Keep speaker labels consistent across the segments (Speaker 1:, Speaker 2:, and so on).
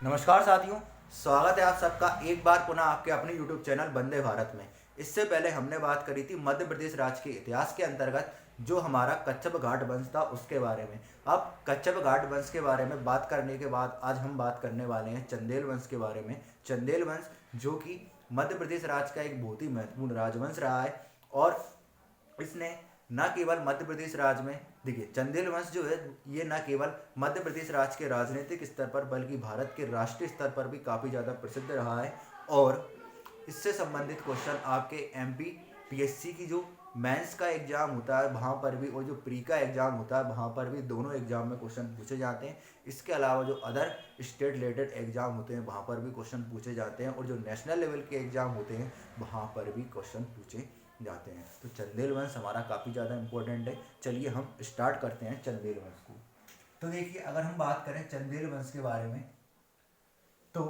Speaker 1: नमस्कार साथियों, स्वागत है आप सबका एक बार पुनः आपके अपने YouTube चैनल वंदे भारत में। इससे पहले हमने बात करी थी मध्य प्रदेश राज्य के इतिहास के अंतर्गत जो हमारा कच्छप घाट वंश था उसके बारे में। अब कच्छप घाट वंश के बारे में बात करने के बाद आज हम बात करने वाले हैं चंदेल वंश के बारे में। चंदेल वंश जो कि मध्य प्रदेश राज्य का एक बहुत ही महत्वपूर्ण राजवंश रहा है और इसने न केवल मध्य प्रदेश राज्य में, देखिए चंदेल वंश जो है ये न केवल मध्य प्रदेश राज्य के राजनीतिक स्तर पर बल्कि भारत के राष्ट्रीय स्तर पर भी काफ़ी ज़्यादा प्रसिद्ध रहा है। और इससे संबंधित क्वेश्चन आपके एमपी पीएससी की जो मेंस का एग्जाम होता है वहाँ पर भी और जो प्री का एग्जाम होता है वहाँ पर भी दोनों एग्जाम में क्वेश्चन पूछे जाते हैं। इसके अलावा जो अदर स्टेट रिलेटेड एग्जाम होते हैं वहाँ पर भी क्वेश्चन पूछे जाते हैं और जो नेशनल लेवल के एग्जाम होते हैं वहाँ पर भी क्वेश्चन पूछे जाते हैं। तो चंदेल वंश हमारा काफ़ी ज़्यादा इम्पोर्टेंट है। चलिए हम स्टार्ट करते हैं चंदेल वंश को। तो देखिए अगर हम बात करें चंदेल वंश के बारे में तो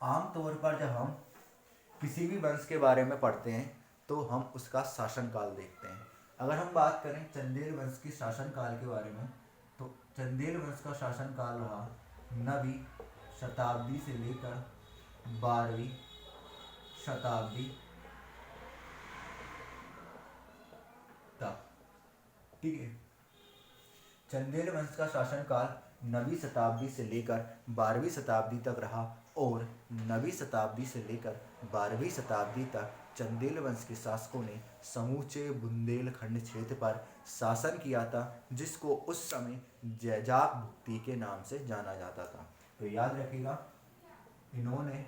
Speaker 1: आमतौर पर जब हम किसी भी वंश के बारे में पढ़ते हैं तो हम उसका शासनकाल देखते हैं। अगर हम बात करें चंदेल वंश के शासनकाल के बारे में तो चंदेल वंश का शासनकाल रहा 9वीं शताब्दी से लेकर 12वीं शताब्दी तक। ठीक है, चंदेल वंश का शासनकाल 9वीं शताब्दी से लेकर 12वीं शताब्दी तक रहा और 9वीं शताब्दी से लेकर 12वीं शताब्दी तक चंदेल वंश के शासकों ने समूचे बुंदेलखंड क्षेत्र पर शासन किया था जिसको उस समय जैजाक भुक्ति के नाम से जाना जाता था। तो याद रखिएगा इन्होंने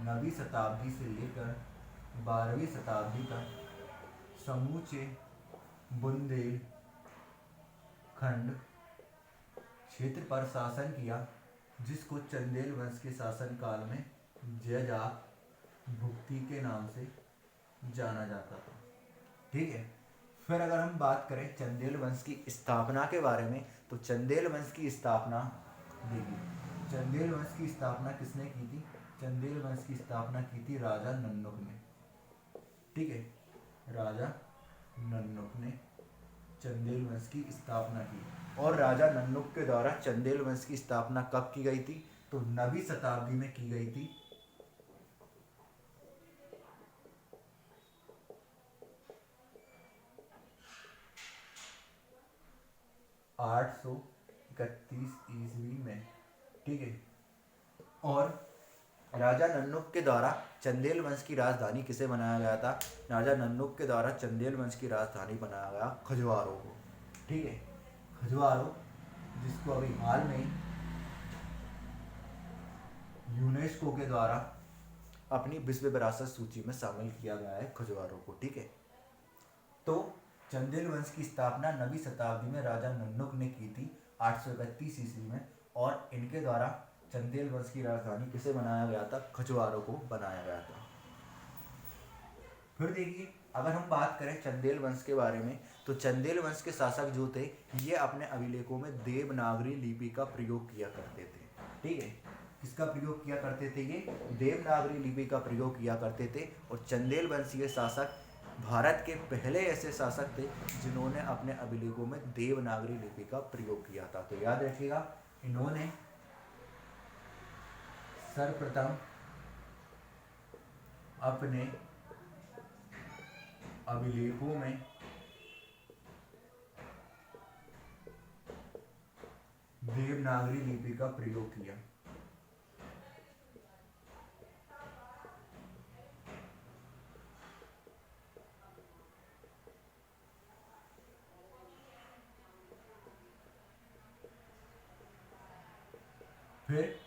Speaker 1: 9वीं शताब्दी से लेकर 12वीं शताब्दी तक समूचे बुंदेलखंड क्षेत्र पर शासन किया जिसको चंदेल वंश के शासनकाल में जैजाक भुक्ति के नाम से जाना जाता था। ठीक है, फिर अगर हम बात करें चंदेल वंश की स्थापना के बारे में तो चंदेल वंश की स्थापना, देखिए चंदेल वंश की स्थापना किसने की थी? चंदेल वंश की स्थापना की थी राजा नन्नुक ने। ठीक है, राजा नन्नुक ने चंदेल वंश की स्थापना की और राजा नन्नुक के द्वारा चंदेल वंश की स्थापना कब की गई थी? तो 9वीं शताब्दी में की गई थी। 831 ईस्वी में। ठीक है, और राजा नन्नुक के द्वारा चंदेल वंश की राजधानी किसे बनाया गया था? राजा नन्नुक के द्वारा चंदेल वंश की राजधानी बनाया गया खजुराहो को। ठीक है, खजुराहो जिसको अभी हाल में यूनेस्को के द्वारा अपनी विश्व विरासत सूची में शामिल किया गया है खजुराहो को। ठीक है, तो चंदेल वंश की स्थापना 9वीं शताब्दी में राजा नन्नुक ने की थी 831 ईस्वी में और इनके द्वारा चंदेल वंश की राजधानी किसे बनाया गया था? खजुराहो को बनाया गया था। फिर देखिए अगर हम बात करें चंदेल वंश के बारे में तो चंदेल वंश के शासक जो थे ये अपने अभिलेखों में देवनागरी लिपि का प्रयोग किया करते थे। ठीक है, किसका प्रयोग किया करते थे? ये देवनागरी लिपि का प्रयोग किया करते थे और चंदेल वंशीय शासक भारत के पहले ऐसे शासक थे जिन्होंने अपने अभिलेखों में देवनागरी लिपि का प्रयोग किया था। तो याद रखिएगा इन्होंने सर्वप्रथम अपने अभिलेखों में देवनागरी लिपि का प्रयोग किया। फिर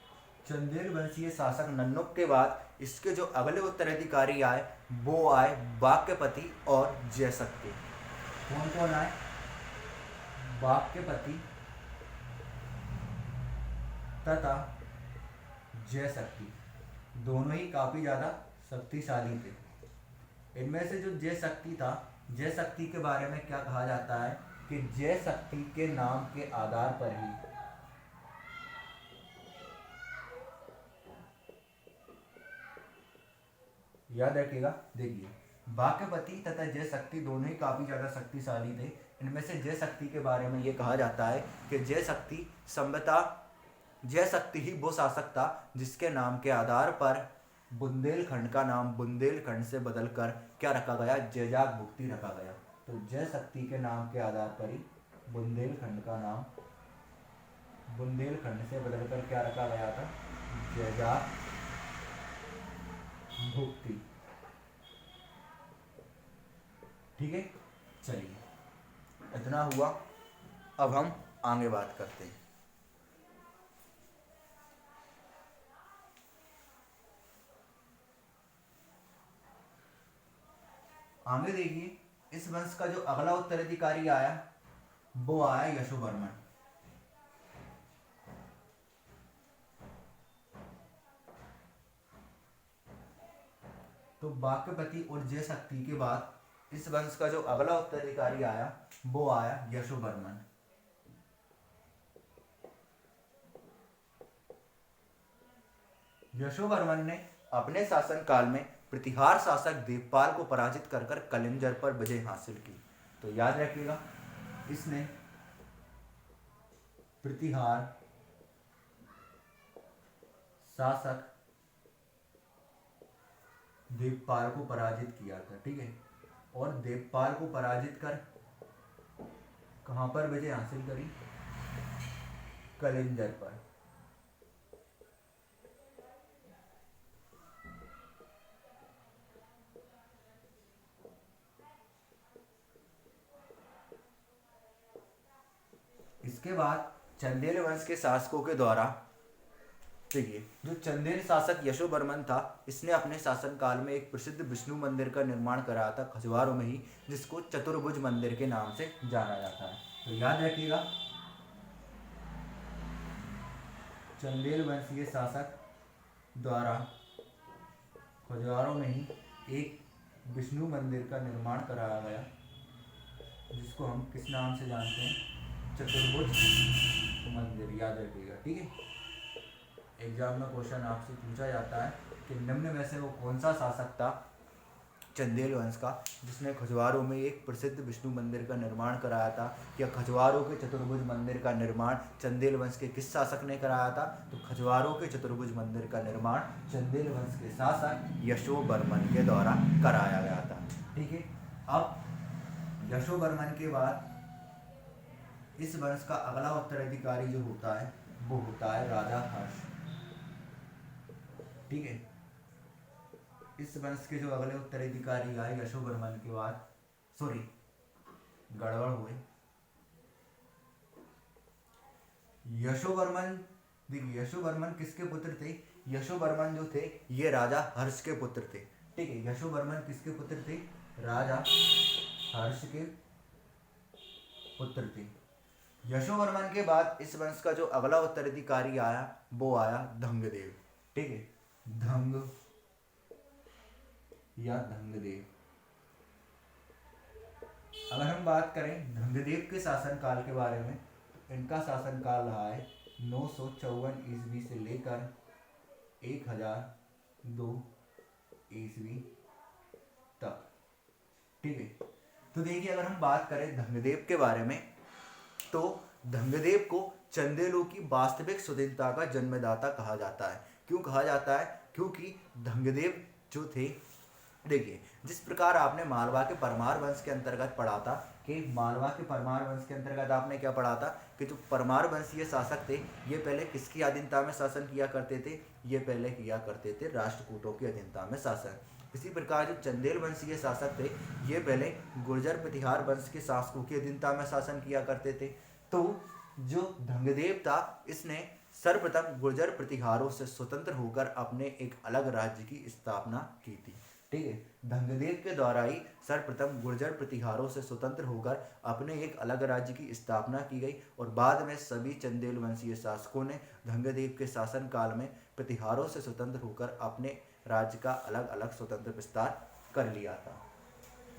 Speaker 1: चंदेल वंशीय शासक नन्नुक के बाद इसके जो अगले उत्तराधिकारी आए वो आए वाक्यपति और जयशक्ति। कौन कौन आए? वाक्यपति तथा जयशक्ति, दोनों ही काफी ज्यादा शक्तिशाली थे। इनमें से जो जयशक्ति था, जयशक्ति के बारे में क्या कहा जाता है कि जयशक्ति के नाम के आधार पर ही याद रखिएगा, देखिए वाक्यपति तथा जयशक्ति दोनों ही काफी ज्यादा शक्तिशाली थे। इनमें से जयशक्ति के बारे में ये कहा जाता है कि जयशक्ति संभवतः जय शक्ति ही वो शासक था जिसके नाम के आधार पर बुंदेलखंड का नाम बुंदेलखंड से बदलकर क्या रखा गया, जैजाग भुक्ति रखा गया। तो जय शक्ति के नाम के आधार पर ही बुंदेलखंड का नाम बुंदेलखंड से बदलकर क्या रखा गया था, जैजाग भुक्ति। ठीक है, चलिए इतना हुआ। अब हम आगे बात करते हैं। आगे देखिए, इस वंश का जो अगला उत्तराधिकारी आया वो आया यशोवर्मन। तो वाक्यपति और जय शक्ति के बाद इस वंश का जो अगला उत्तराधिकारी आया वो आया यशोवर्मन। यशोवर्मन ने अपने शासनकाल में प्रतिहार शासक देवपाल को पराजित कर कर कलिंजर पर विजय हासिल की। तो याद रखिएगा, इसने प्रतिहार शासक देवपाल को पराजित किया था। ठीक है, और देवपाल को पराजित कर कहां पर विजय हासिल करी, कलिंजर पर। इसके बाद चंदेल वंश के शासकों के द्वारा, देखिए जो चंदेल शासक यशोवर्मन था, इसने अपने शासनकाल में एक प्रसिद्ध विष्णु मंदिर का निर्माण कराया था खजवारों में ही, जिसको चतुर्भुज मंदिर के नाम से जाना जाता है। तो याद रखिएगा, चंदेल वंशीय शासक द्वारा खजवारों में ही एक विष्णु मंदिर का निर्माण कराया गया, जिसको हम किस नाम से जानते हैं, चतुर्भुज मंदिर। याद रखिएगा, ठीक है। एग्जाम में क्वेश्चन आपसे पूछा जाता है कि निम्न में से वो कौन सा शासक था चंदेल वंश का जिसने खजवारों में एक प्रसिद्ध विष्णु मंदिर का निर्माण कराया था, या खजवारों के चतुर्भुज मंदिर का निर्माण चंदेल वंश के किस शासक ने कराया था। तो खजवारों के चतुर्भुज मंदिर का निर्माण चंदेल वंश के शासक यशोवर्मन के द्वारा कराया गया था। ठीक है, अब यशोवर्मन के बाद इस वंश का अगला उत्तराधिकारी जो होता है वो होता है राजा हर्ष। ठीक है, इस वंश के जो अगले उत्तराधिकारी आए यशोवर्मन के बाद, सॉरी गड़बड़ हुए, यशोवर्मन, देखिए यशोवर्मन किसके पुत्र थे, यशोवर्मन जो थे ये राजा हर्ष के पुत्र थे। ठीक है, यशोवर्मन किसके पुत्र थे, राजा हर्ष के पुत्र थे। यशोवर्मन के बाद इस वंश का जो अगला उत्तराधिकारी आया वो आया धंगदेव। ठीक है, धंग या धंगदेव। अगर हम बात करें धंगदेव के शासनकाल के बारे में, तो इनका शासनकाल रहा है 954 ईस्वी से लेकर 1002 ईस्वी तक। ठीक है, तो देखिए अगर हम बात करें धंगदेव के बारे में, तो धंगदेव को चंदेलों की वास्तविक स्वतंत्रता का जन्मदाता कहा जाता है। क्यों कहा जाता है, क्योंकि धंगदेव जो थे, देखिए जिस प्रकार आपने मालवा के परमार वंश के अंतर्गत पढ़ा था कि मालवा के परमार वंश के अंतर्गत आपने क्या पढ़ा था कि जो परमार वंशीय शासक थे ये पहले किसकी अधीनता में शासन किया करते थे, ये पहले किया करते थे राष्ट्रकूटों की अधीनता में शासन। इसी प्रकार जो चंदेल वंशीय शासक थे ये पहले गुर्जर प्रतिहार वंश के शासकों की अधीनता में शासन किया करते थे। तो जो धंगदेव था इसने सर्वप्रथम गुर्जर प्रतिहारों से स्वतंत्र होकर अपने एक अलग राज्य की स्थापना की थी। ठीक है, धंगदेव के द्वारा ही सर्वप्रथम गुर्जर प्रतिहारों से स्वतंत्र होकर अपने एक अलग राज्य की स्थापना की गई, और बाद में सभी चंदेल वंशीय शासकों ने धंगदेव के शासन काल में प्रतिहारों से स्वतंत्र होकर अपने राज्य का अलग अलग स्वतंत्र विस्तार कर लिया था।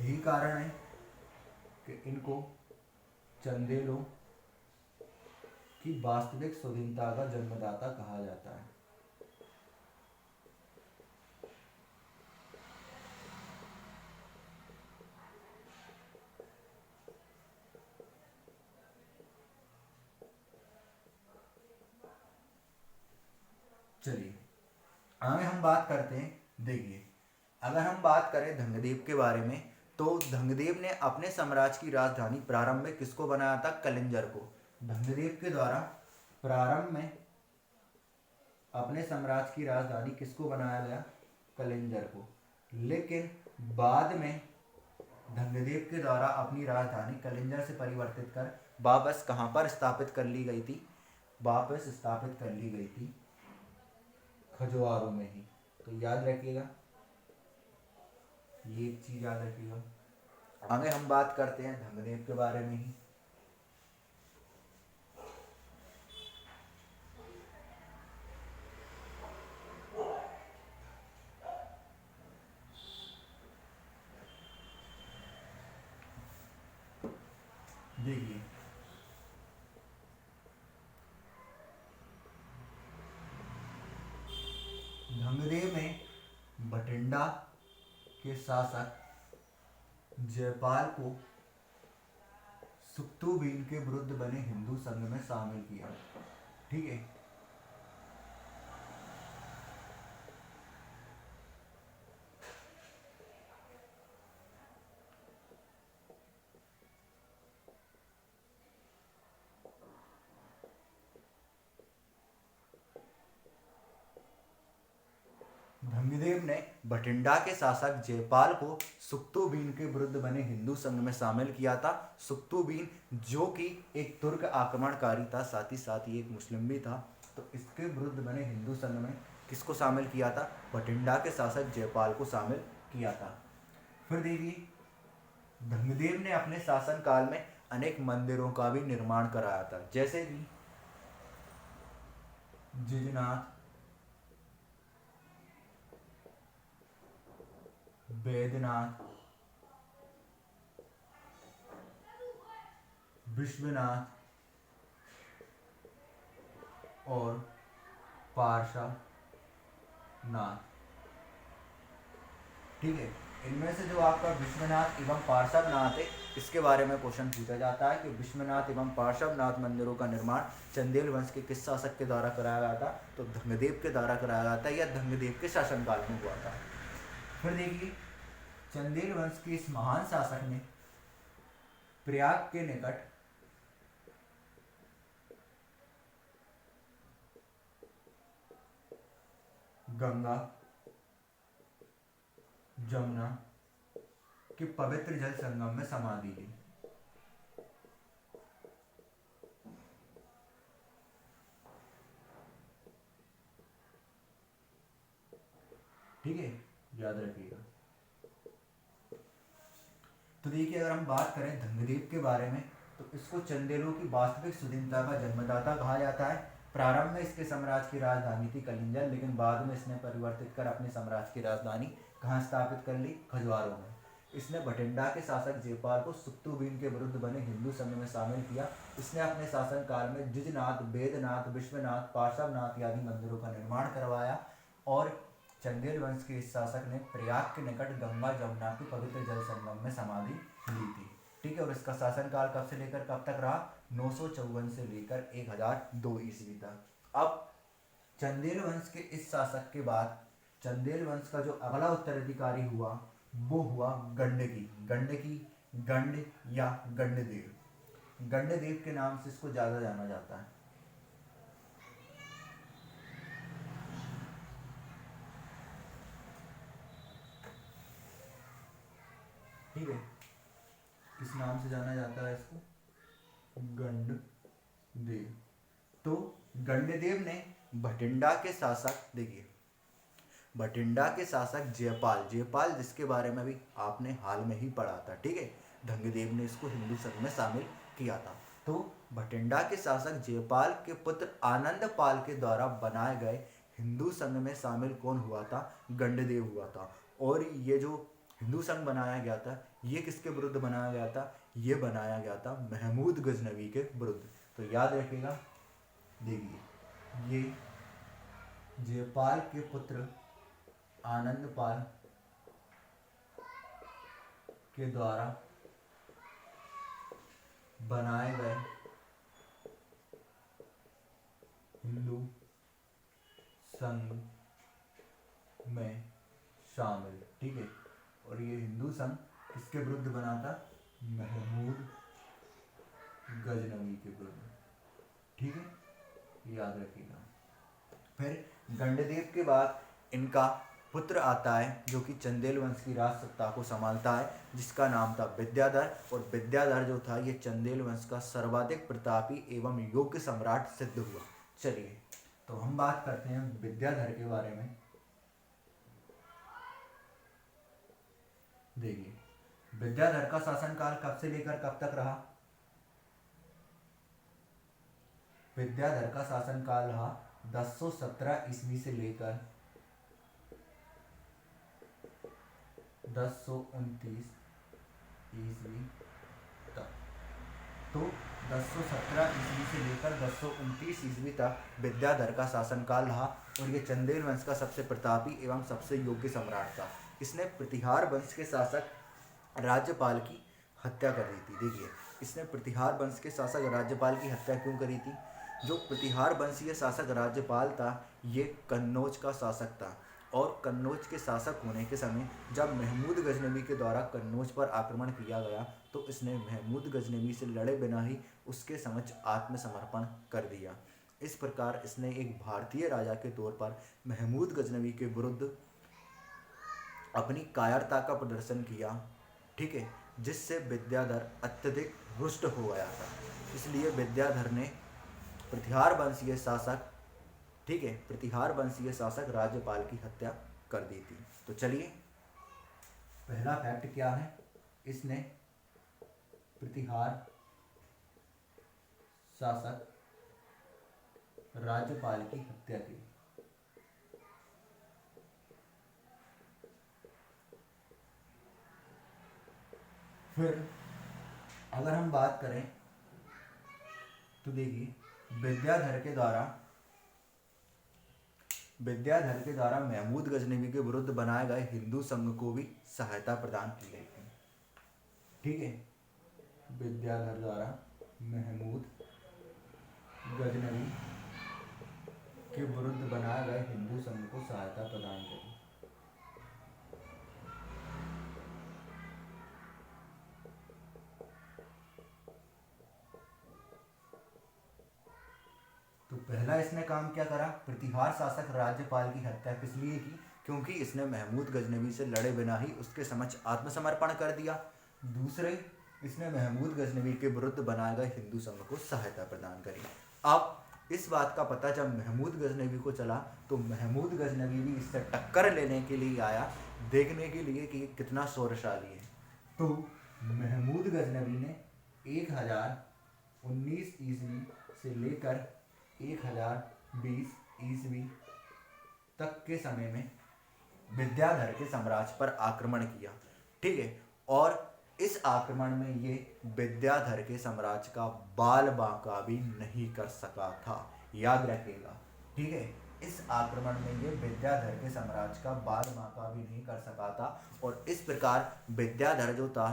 Speaker 1: यही कारण है कि इनको चंदेलों की वास्तविक स्वाधीनता का जन्मदाता कहा जाता है। चलिए आगे हम बात करते हैं। देखिए, अगर हम बात करें धंगदेव के बारे में, तो धंगदेव ने अपने साम्राज्य की राजधानी प्रारंभ में किसको बनाया था? कलिंजर को। धंगदेव के द्वारा प्रारंभ में अपने साम्राज्य की राजधानी किसको बनाया गया? कलिंजर को। लेकिन बाद में धंगदेव के द्वारा अपनी राजधानी कलिंजर से परिवर्तित कर वापस कहाँ पर स्थापित कर ली गई थी? वापस स्थापित कर ली गई थी खजुराहो में ही। तो याद रखिएगा, ये एक चीज याद रखिएगा। आगे हम बात करते हैं धंगदेव के बारे में ही। देखिए, धंगदेव में बठिंडा के शासक जयपाल को सुक्तुबीन के विरुद्ध बने हिंदू संघ में शामिल किया। ठीक है, धंगदेव ने बठिंडा के शासक जयपाल को सुक्तुबीन के विरुद्ध बने हिंदू संघ में शामिल किया था। सुक्तुबीन जो कि एक तुर्क आक्रमणकारी था, साथ ही साथ ये एक मुस्लिम भी था। तो इसके विरुद्ध बने हिंदू संघ में किसको शामिल किया था? बठिंडा के शासक जयपाल को शामिल किया था। फिर देखिए, धंगदेव ने अपने शासन काल में अनेक मंदिरों का भी निर्माण कराया था, जैसे कि जिजनाथ, बैद्यनाथ, विश्वनाथ और पार्श्वनाथ। ठीक है, इनमें से जो आपका विश्वनाथ एवं पार्श्वनाथ है, इसके बारे में क्वेश्चन पूछा जाता है कि विश्वनाथ एवं पार्श्वनाथ मंदिरों का निर्माण चंदेल वंश के किस शासक के द्वारा कराया गया था? तो धंगदेव के द्वारा कराया गया था, या धंगदेव के शासनकाल में हुआ था। फिर देखिए, चंदेल वंश के इस महान शासक ने प्रयाग के निकट गंगा जमुना के पवित्र जल संगम में समाधि ली। ठीक है, याद रखिएगा। तो देखिए, अगर हम बात करें धंगदेव के बारे में, तो इसको चंदेलों की वास्तविक स्वाधीनता का जन्मदाता कहा जाता है। प्रारंभ में इसके साम्राज्य की राजधानी थी कलिंजर, लेकिन बाद में इसने परिवर्तित कर अपने साम्राज्य की राजधानी कहाँ स्थापित कर ली? खजुराहो में। इसने बठिंडा के शासक जयपाल को सुक्तुबीन के विरुद्ध बने हिंदू संघ में शामिल किया। इसने अपने शासन काल में जिजनाथ, बैद्यनाथ, विश्वनाथ, पार्श्वनाथ आदि मंदिरों का निर्माण करवाया। और चंदेल वंश के इस शासक ने प्रयाग के निकट गंगा जमुना के पवित्र जल संगम में समाधि ली थी। ठीक है, और इसका शासनकाल कब से लेकर कब तक रहा? 954 से लेकर 1002 ईस्वी तक। अब चंदेल वंश के इस शासक के बाद चंदेल वंश का जो अगला उत्तराधिकारी हुआ, वो हुआ गंडकी, गंड या गंडदेव। गंडदेव के नाम से इसको ज्यादा जाना जाता है। ठीक है, किस नाम से जाना जाता है इसको? गंडदेव। तो गंडदेव ने बठिंडा के शासक, देखिए बठिंडा के शासक जयपाल जिसके बारे में भी आपने हाल में ही पढ़ा था। ठीक है, धंगदेव ने इसको हिंदू संघ में शामिल किया था। तो बठिंडा के शासक जयपाल के पुत्र आनंदपाल के द्वारा बनाए गए हिंदू संघ में शामिल कौन हुआ था? गंडदेव हुआ था। और ये जो हिंदू संघ बनाया गया था, ये किसके विरुद्ध बनाया गया था? ये बनाया गया था महमूद गजनवी के विरुद्ध। तो याद रखिएगा, देखिए ये जयपाल के पुत्र आनंदपाल के द्वारा बनाए गए हिंदू संघ में शामिल, ठीक है। और ये हिंदू संघ किसके विरुद्ध बना था? महमूद गजनवी के विरुद्ध, ठीक है, याद रखिएगा। फिर गंडदेव के बाद इनका पुत्र आता है जो कि चंदेल वंश की राज सत्ता को संभालता है, जिसका नाम था विद्याधर। और विद्याधर जो था ये चंदेल वंश का सर्वाधिक प्रतापी एवं योग्य सम्राट सिद्ध हुआ। चलिए तो हम बात करते हैं विद्याधर के बारे में। देखिए विद्याधर का शासनकाल कब से लेकर कब तक रहा? विद्याधर का शासनकाल रहा 1017 ईस्वी से लेकर 1029 ईस्वी तक। तो 1017 ईस्वी से लेकर 1029 ईस्वी तक विद्याधर का शासनकाल रहा और ये चंदेल वंश का सबसे प्रतापी एवं सबसे योग्य सम्राट था। इसने प्रतिहार वंश के शासक राज्यपाल की हत्या कर दी थी। देखिए इसने प्रतिहार वंश के शासक राज्यपाल की हत्या क्यों करी थी? जो प्रतिहार वंशीय शासक राज्यपाल था ये कन्नौज का शासक था और कन्नौज के शासक होने के समय जब महमूद गजनवी के द्वारा कन्नौज पर आक्रमण किया गया तो इसने महमूद गजनवी से लड़े बिना ही उसके समक्ष आत्मसमर्पण कर दिया। इस प्रकार इसने एक भारतीय राजा के तौर पर महमूद गजनवी के विरुद्ध अपनी कायरता का प्रदर्शन किया, ठीक है, जिससे विद्याधर अत्यधिक रुष्ट हो गया था। इसलिए विद्याधर ने प्रतिहार वंशीय शासक, ठीक है, प्रतिहार वंशीय शासक राज्यपाल की हत्या कर दी थी। तो चलिए पहला फैक्ट क्या है? इसने प्रतिहार शासक राज्यपाल की हत्या की। फिर अगर हम बात करें तो देखिए विद्याधर के द्वारा महमूद गजनवी के विरुद्ध बनाए गए हिंदू संघ को भी सहायता प्रदान की गई थी, ठीक है। विद्याधर द्वारा महमूद गजनवी के विरुद्ध बनाए गए हिंदू संघ को सहायता प्रदान करी। तो पहला इसने काम क्या करा? प्रतिहार शासक राज्यपाल की हत्या किस लिए की? क्योंकि इसने महमूद गजनवी से लड़े बिना ही उसके समक्ष आत्मसमर्पण कर दिया। दूसरे इसने महमूद गजनवी के विरुद्ध बनाए गए हिंदू संघ को सहायता प्रदान करी। अब इस बात का पता जब महमूद गजनवी को चला तो महमूद गजनवी भी इससे टक्कर लेने के लिए आया, देखने के लिए कि कितना शौर्यशाली है। तो महमूद गजनवी ने 1019 ईस्वी से लेकर 1020 ईस्वी तक के समय में विद्याधर के साम्राज्य पर आक्रमण किया, ठीक है। और इस आक्रमण में ये विद्याधर के साम्राज्य का बाल बांका भी नहीं कर सका था, याद रखिएगा, ठीक है। इस आक्रमण में ये विद्याधर के साम्राज्य का बाल बांका भी नहीं कर सका था। और इस प्रकार विद्याधर जो था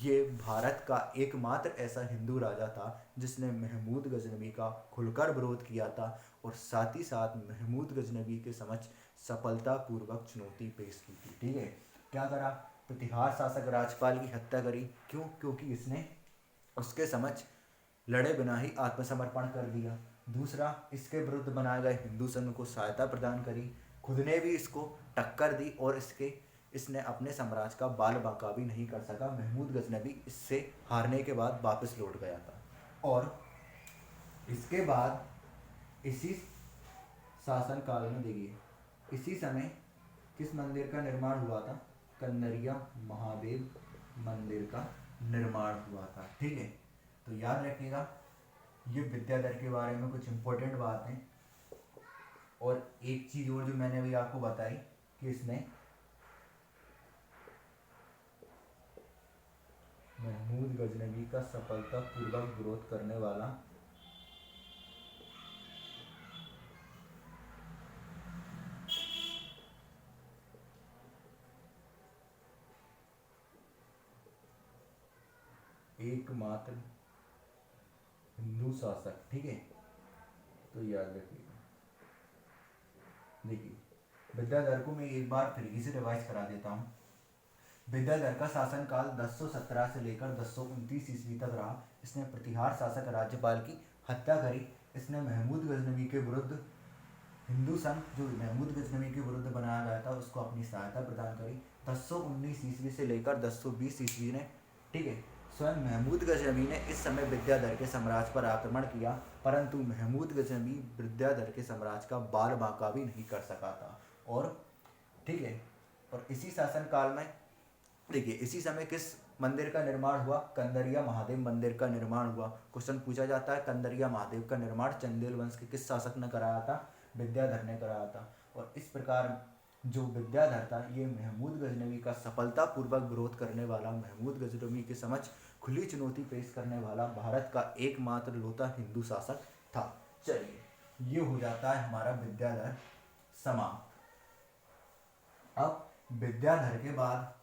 Speaker 1: ये भारत का एकमात्र ऐसा हिंदू राजा था जिसने महमूद गजनवी का खुलकर विरोध किया था और साथ ही साथ महमूद गजनवी के समक्ष सफलतापूर्वक चुनौती पेश की थी, ठीक है। क्या करा? प्रतिहार शासक राज्यपाल की हत्या करी। क्यों? क्योंकि इसने उसके समक्ष लड़े बिना ही आत्मसमर्पण कर दिया। दूसरा, इसके विरुद्ध बनाए गए हिंदू संघ को सहायता प्रदान करी, खुद ने भी इसको टक्कर दी और इसने अपने साम्राज्य का बाल बांका भी नहीं कर सका। महमूद गजनवी इससे हारने के बाद वापस लौट गया था। और इसके बाद इसी शासनकाल में देखिए इसी समय किस मंदिर का निर्माण हुआ था? कन्नरिया महादेव मंदिर का निर्माण हुआ था, ठीक है। तो याद रखिएगा ये विद्याधर के बारे में कुछ इंपॉर्टेंट बातें। और एक चीज और जो मैंने अभी आपको बताई कि इसने महमूद गजनवी का सफलतापूर्वक विरोध करने वाला एकमात्र हिंदू शासक, ठीक है। तो याद रखिएगा देखिए, विद्याधर को मैं एक बार फिर से रिवाइज करा देता हूँ। विद्याधर का शासनकाल 1017 से लेकर 1029 ईस्वी तक रहा। इसने प्रतिहार शासक राज्यपाल की हत्या करी। इसने महमूद गजनवी के विरुद्ध हिंदू संघ जो महमूद गजनवी के विरुद्ध बनाया गया था उसको अपनी सहायता प्रदान करी। 1019 ईस्वी से लेकर 1020 ईस्वी ने, ठीक है, स्वयं महमूद गजनवी ने इस समय विद्याधर के साम्राज्य पर आक्रमण किया, परंतु महमूद गजनवी विद्याधर के साम्राज्य का बाल बांका भी नहीं कर सका था। और ठीक है, और इसी शासनकाल में देखिए इसी समय किस मंदिर का निर्माण हुआ? कंदरिया महादेव मंदिर का निर्माण हुआ। क्वेश्चन पूछा जाता है कंदरिया महादेव का निर्माण चंदेल वंश के किस शासक ने कराया था? विद्याधर ने कराया था। और इस प्रकार जो विद्याधर था ये महमूद गजनवी का सफलतापूर्वक विरोध करने वाला, महमूद गजनवी के समक्ष खुली चुनौती पेश करने वाला भारत का एकमात्र लौता हिंदू शासक था। चलिए ये हो जाता है हमारा विद्याधर समाप्त। अब विद्याधर के बाद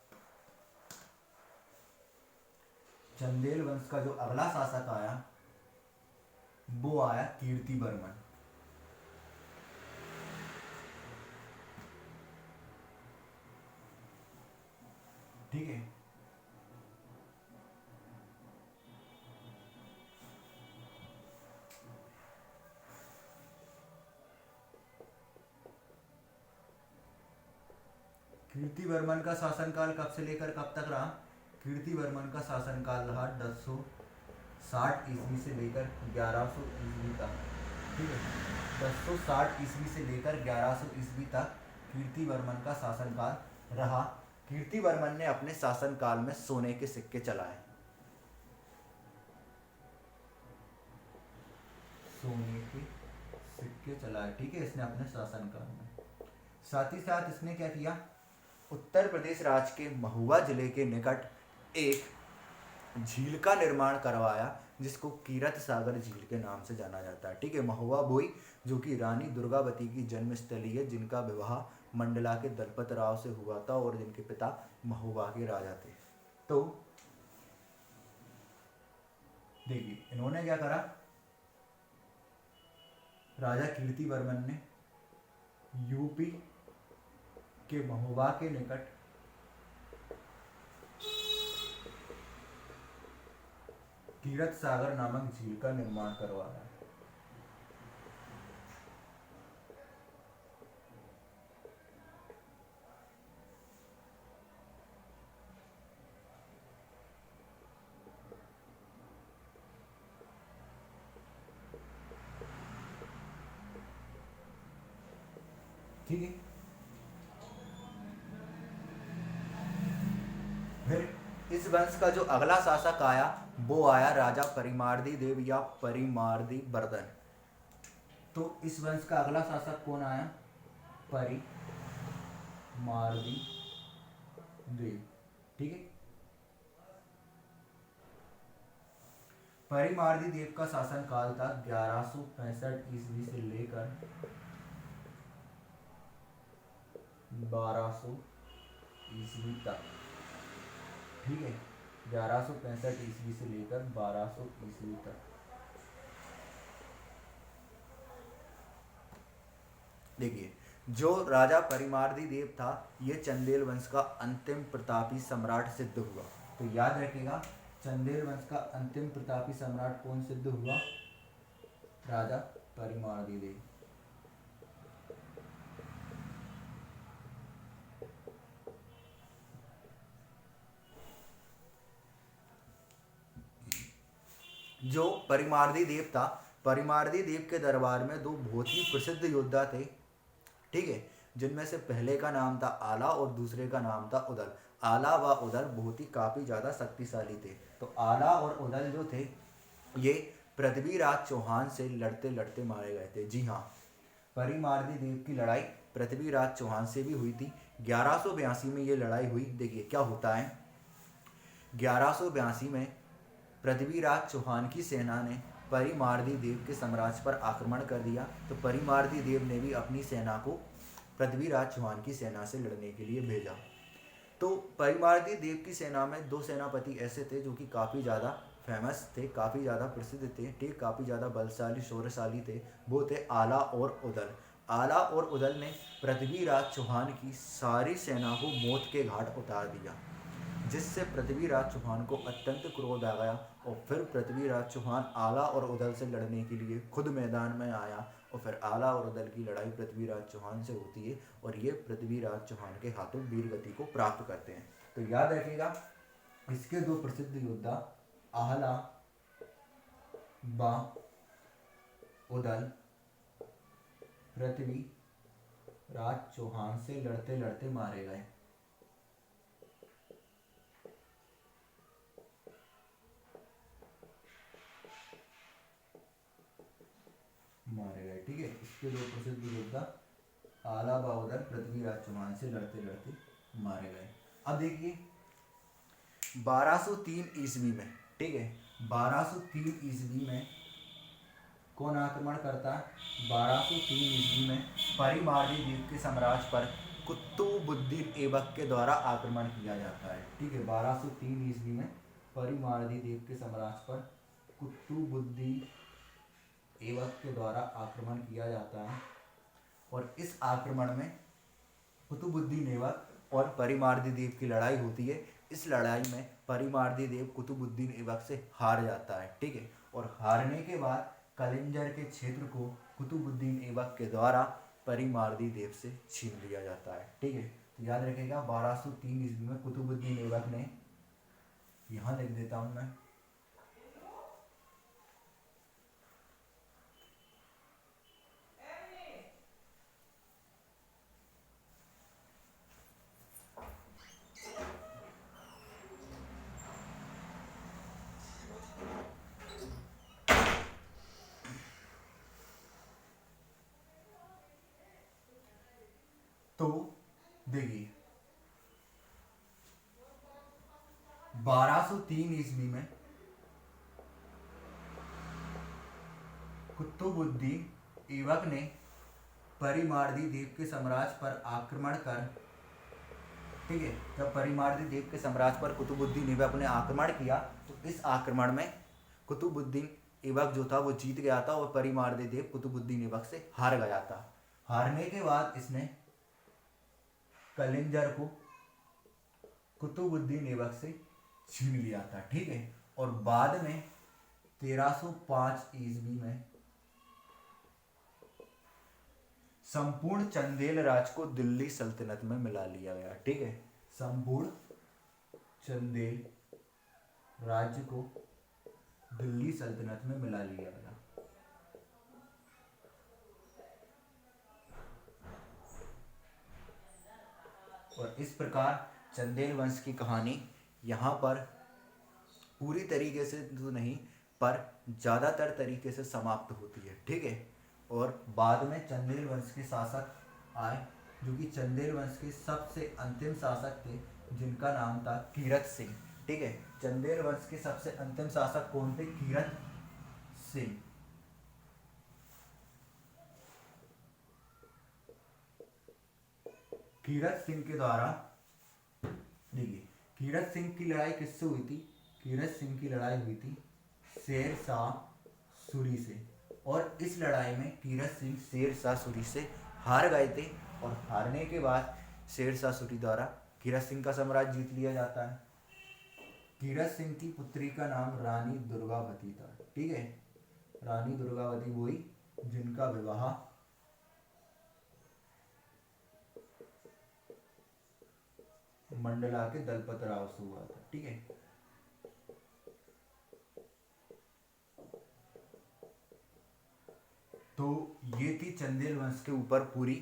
Speaker 1: चंदेल वंश का जो अगला शासक आया वो आया कीर्तिवर्मन। ठीक है, कीर्तिवर्मन का शासनकाल कब से लेकर कब तक रहा? कीर्तिवर्मन का शासनकाल रहा 1060 ईस्वी से लेकर 1100 ईस्वी तक। ठीक है, 1060 ईस्वी से लेकर 1100 ईस्वी तक कीर्तिवर्मन का शासनकाल रहा। कीर्तिवर्मन ने अपने शासनकाल में सोने के सिक्के चलाए। सोने के सिक्के चलाए, ठीक है, इसने अपने शासनकाल में। साथ ही साथ इसने क्या किया? उत्तर प्रदेश राज्य के महुआ जिले के निकट एक झील का निर्माण करवाया जिसको कीरत सागर झील के नाम से जाना जाता है। ठीक है, महुआ बोई जो कि रानी दुर्गावती की जन्मस्थली है, जिनका विवाह मंडला के दलपत राव से हुआ था और जिनके पिता महुआ के राजा थे। तो देखिए इन्होंने क्या करा? राजा कीर्तिवर्मन ने यूपी के महुआ के निकट कीरत सागर नामक झील का निर्माण करवाया। ठीक है, फिर इस वंश का जो अगला शासक आया वो आया राजा परिमार्दी देव या परिमार्दी वर्धन। तो इस वंश का अगला शासक कौन आया? परिमार्दी देव। ठीक है, परिमार्दी देव का शासन काल था 1165 ईस्वी से लेकर 1200 ईस्वी तक। ठीक है, 1165 ईस्वी से लेकर 1200 ईस्वी तक। देखिए जो राजा परिमार्दी देव था ये चंदेल वंश का अंतिम प्रतापी सम्राट सिद्ध हुआ। तो याद रखिएगा चंदेल वंश का अंतिम प्रतापी सम्राट कौन सिद्ध हुआ? राजा परिमार्दी देव। जो परिमार्दी देव था, परिमार्दी देव के दरबार में दो बहुत ही प्रसिद्ध योद्धा थे। ठीक है, जिनमें से पहले का नाम था आला और दूसरे का नाम था उदल। आला व उदल बहुत ही काफ़ी ज़्यादा शक्तिशाली थे। तो आला और उदल जो थे ये पृथ्वीराज चौहान से लड़ते लड़ते मारे गए थे। जी हाँ, परिमार्दी देव की लड़ाई पृथ्वीराज चौहान से भी हुई थी। 1182 में ये लड़ाई हुई। देखिए क्या होता है, 1182 में पृथ्वीराज चौहान की सेना ने परिमार्दी देव के साम्राज्य पर आक्रमण कर दिया। तो परिमार्दी देव ने भी अपनी सेना को पृथ्वीराज चौहान की सेना से लड़ने के लिए भेजा। तो परिमार्दी देव की सेना में दो सेनापति ऐसे थे जो कि काफ़ी ज़्यादा फेमस थे, काफ़ी ज़्यादा प्रसिद्ध थे, ठीक, काफ़ी ज़्यादा बलशाली शौर्यशाली थे। वो थे आला और उदल। आला और उदल ने पृथ्वीराज चौहान की सारी सेना को मौत के घाट उतार दिया, जिससे पृथ्वीराज चौहान को अत्यंत क्रोध आ गया और फिर पृथ्वीराज चौहान आला और उदल से लड़ने के लिए खुद मैदान में आया और फिर आला और उदल की लड़ाई पृथ्वीराज चौहान से होती है और ये पृथ्वीराज चौहान के हाथों वीरगति को प्राप्त करते हैं। तो याद रखिएगा, इसके दो प्रसिद्ध योद्धा आला व उदल पृथ्वीराज चौहान से लड़ते लड़ते मारे गए। ठीक है, इसके दो प्रसिद्ध योद्धा आला व उदल पृथ्वीराज चौहान से लड़ते लड़ते मारे गए। अब देखिए 1203 ईस्वी में, ठीक है, 1203 ईस्वी में कौन आक्रमण करता है? 1203 ईस्वी में परिमार्दी द्वीप के साम्राज्य पर कुतुबुद्दीन ऐबक के द्वारा आक्रमण किया जाता है। ठीक है, 1203 ईस्वी में परिमार्दी द्वीप के साम्राज्य पर कुतुबुद्दीन ऐबक के द्वारा आक्रमण किया जाता है और इस आक्रमण में कुतुबुद्दीन ऐबक और परिमार्दी द्वीप की लड़ाई होती है। इस लड़ाई में परिमार्दी द्वीप कुतुबुद्दीन ऐबक से हार जाता है। ठीक है, और हारने के बाद कलिंजर के क्षेत्र को कुतुबुद्दीन ऐबक के द्वारा परिमार्दी द्वीप से छीन लिया जाता है। ठीक है, तो याद रखिएगा 1203 ईस्वी में कुतुबुद्दीन ऐबक ने, यहाँ लिख देता हूँ मैं, तो देखिए 1203 ईस्वी में कुतुबुद्दीन ऐबक ने परिमार्दी द्वीप के साम्राज्य पर आक्रमण कर, ठीक है, जब परिमार्दी द्वीप के साम्राज्य पर कुतुबुद्दीन ऐबक ने आक्रमण किया तो इस आक्रमण में कुतुबुद्दीन ऐबक जो था वो जीत गया था और परिमार्दी द्वीप कुतुबुद्दीन ऐबक से हार गया था। हारने के बाद इसने कलिंजर को कुतुबुद्दीन ऐबक से छीन लिया था। ठीक है, और बाद में 1305 ईस्वी में संपूर्ण चंदेल राज को दिल्ली सल्तनत में मिला लिया गया। ठीक है, संपूर्ण चंदेल राज्य को दिल्ली सल्तनत में मिला लिया गया। और इस प्रकार चंदेल वंश की कहानी यहाँ पर पूरी तरीके से तो नहीं पर ज़्यादातर तरीके से समाप्त होती है। ठीक है, और बाद में चंदेल वंश के शासक आए जो कि चंदेल वंश के सबसे अंतिम शासक थे जिनका नाम था कीरत सिंह। ठीक है, चंदेल वंश के सबसे अंतिम शासक कौन थे? कीरत सिंह। कीरत सिंह के द्वारा, देखिए कीरत सिंह की लड़ाई किससे हुई थी? कीरत सिंह की लड़ाई हुई थी शेर शाह सूरी से, और इस लड़ाई में कीरत सिंह शेर शाह सूरी से हार गए थे और हारने के बाद शेर शाह सूरी द्वारा कीरत सिंह का साम्राज्य जीत लिया जाता है। कीरत सिंह की पुत्री का नाम रानी दुर्गावती था। ठीक है, रानी दुर्गावती वही जिनका विवाह मंडला के दलपत राव से हुआ था। ठीक है, तो ये थी चंदेल वंश के ऊपर पूरी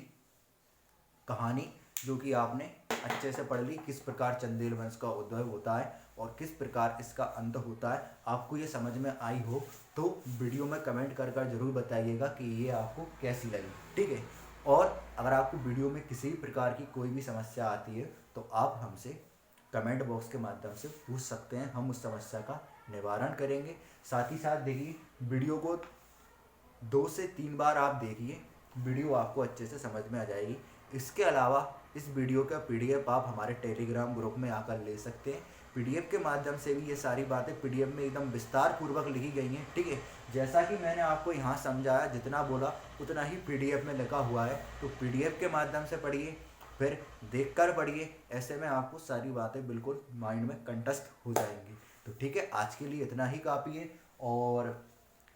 Speaker 1: कहानी जो कि आपने अच्छे से पढ़ ली, किस प्रकार चंदेल वंश का उद्भव होता है और किस प्रकार इसका अंत होता है। आपको ये समझ में आई हो तो वीडियो में कमेंट कर जरूर बताइएगा कि ये आपको कैसी लगी। ठीक है, और अगर आपको वीडियो में किसी भी प्रकार की कोई भी समस्या आती है तो आप हमसे कमेंट बॉक्स के माध्यम से पूछ सकते हैं, हम उस समस्या का निवारण करेंगे। साथ ही साथ देखिए वीडियो को 2 से 3 बार आप देखिए, वीडियो आपको अच्छे से समझ में आ जाएगी। इसके अलावा इस वीडियो का PDF आप हमारे टेलीग्राम ग्रुप में आकर ले सकते हैं। PDF के माध्यम से भी ये सारी बातें PDF में एकदम विस्तार पूर्वक लिखी गई हैं। ठीक है, जैसा कि मैंने आपको यहाँ समझाया, जितना बोला उतना ही पीडीएफ में लिखा हुआ है, तो पीडीएफ के माध्यम से पढ़िए, फिर देखकर पढ़िए। ऐसे में आपको सारी बातें बिल्कुल माइंड में कंठस्थ हो जाएंगी। तो ठीक है, आज के लिए इतना ही काफ़ी है। और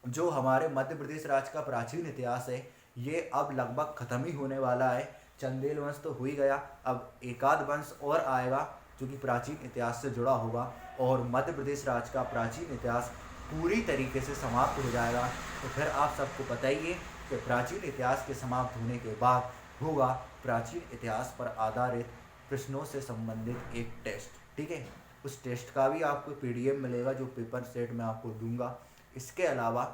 Speaker 1: जो हमारे मध्य प्रदेश राज्य का प्राचीन इतिहास है, ये अब लगभग ख़त्म ही होने वाला है। चंदेल वंश तो हो ही गया, अब एकाध वंश और आएगा जो कि प्राचीन इतिहास से जुड़ा होगा, और मध्य प्रदेश राज्य का प्राचीन इतिहास पूरी तरीके से समाप्त हो जाएगा। तो फिर आप सबको पता ही है कि प्राचीन इतिहास के समाप्त होने के बाद होगा प्राचीन इतिहास पर आधारित प्रश्नों से संबंधित एक टेस्ट। ठीक है, उस टेस्ट का भी आपको पीडीएफ मिलेगा, जो पेपर सेट में आपको दूंगा। इसके अलावा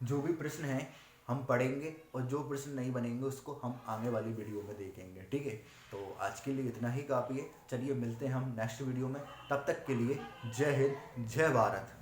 Speaker 1: जो भी प्रश्न हैं हम पढ़ेंगे, और जो प्रश्न नहीं बनेंगे उसको हम आगे वाली वीडियो में देखेंगे। ठीक है, तो आज के लिए इतना ही काफ़ी है। चलिए मिलते हैं हम नेक्स्ट वीडियो में, तब तक के लिए जय हिंद, जय भारत।